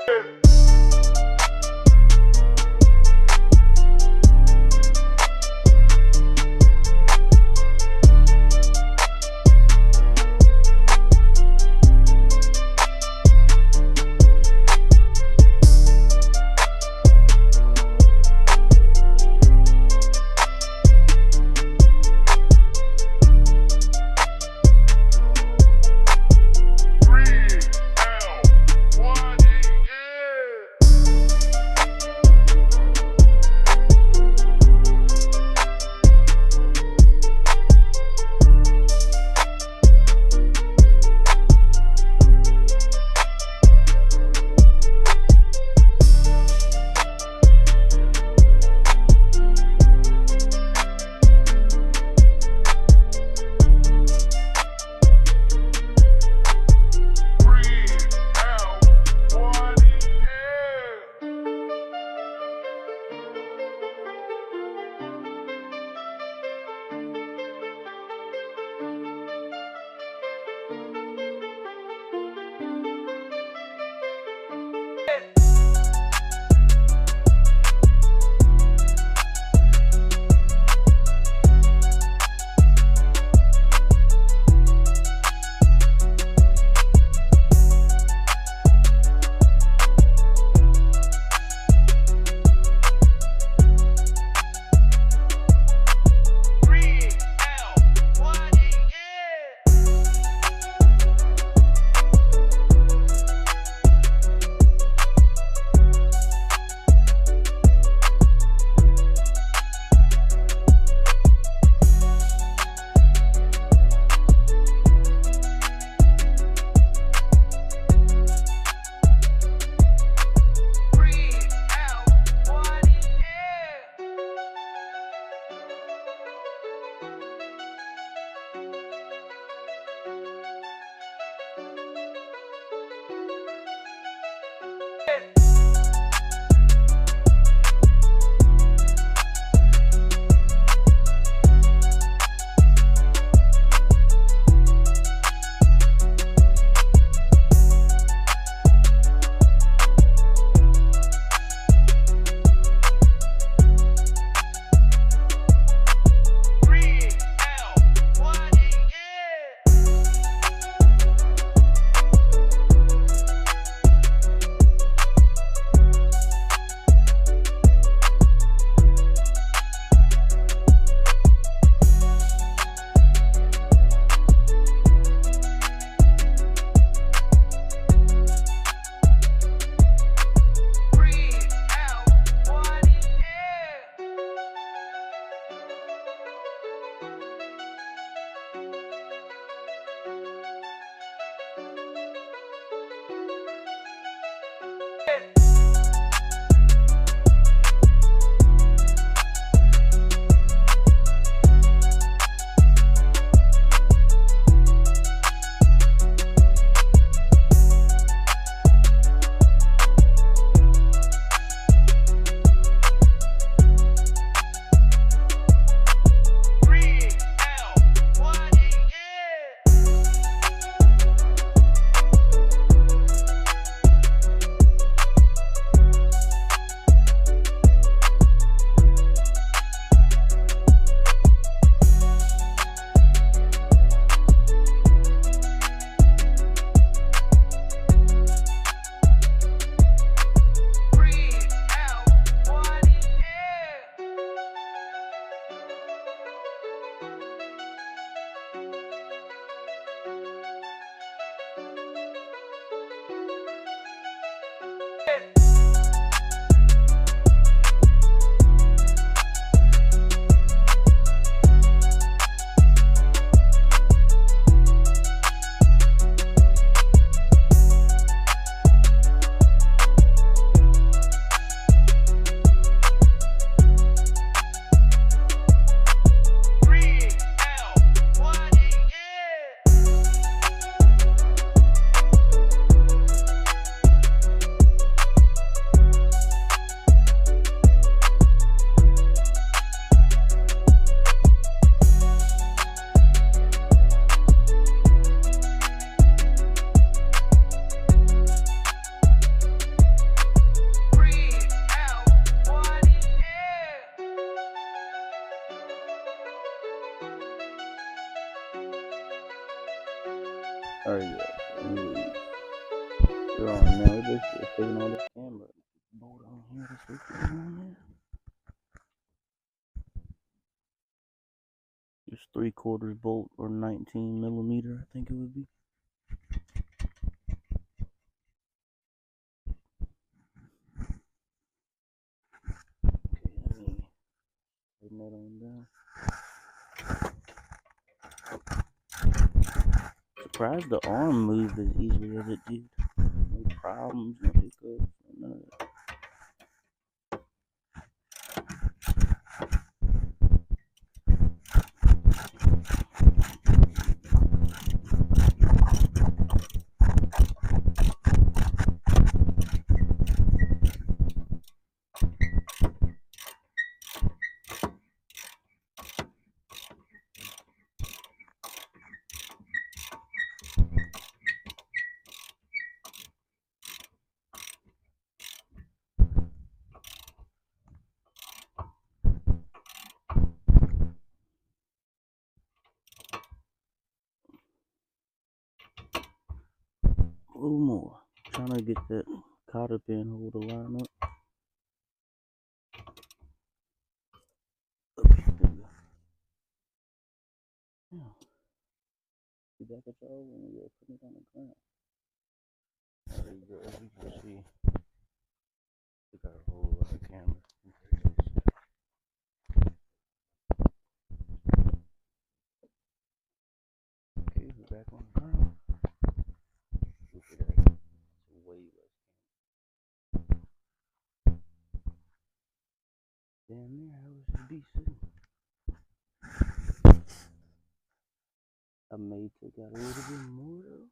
L, what it is. taking all this camera bolt on here. This week on there. Just 3/4 bolt or 19 millimeter, I think it would be. Okay, let me tighten that on down. Surprised the arm moved as easily as it did. No problems, no hiccups, none of that. A little more. Trying to get that cotter pin hole to line up. Okay, there we go. Now, see back at y'all when we were putting it on the ground. There you go. As you can see, we got a whole lot of camera. Okay, we're back on the ground. Look at that. It's way less camera. Damn near how it should be sitting. I may take out a little bit more though.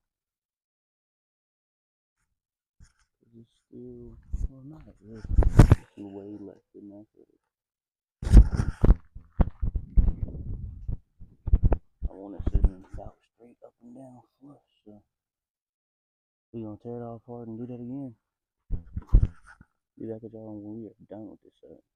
It's still, well, not really. It's way less than that. I want it sitting about straight up and down flush. So we're gonna tear it off hard and do that again. Do that because y'all when we are done with this set.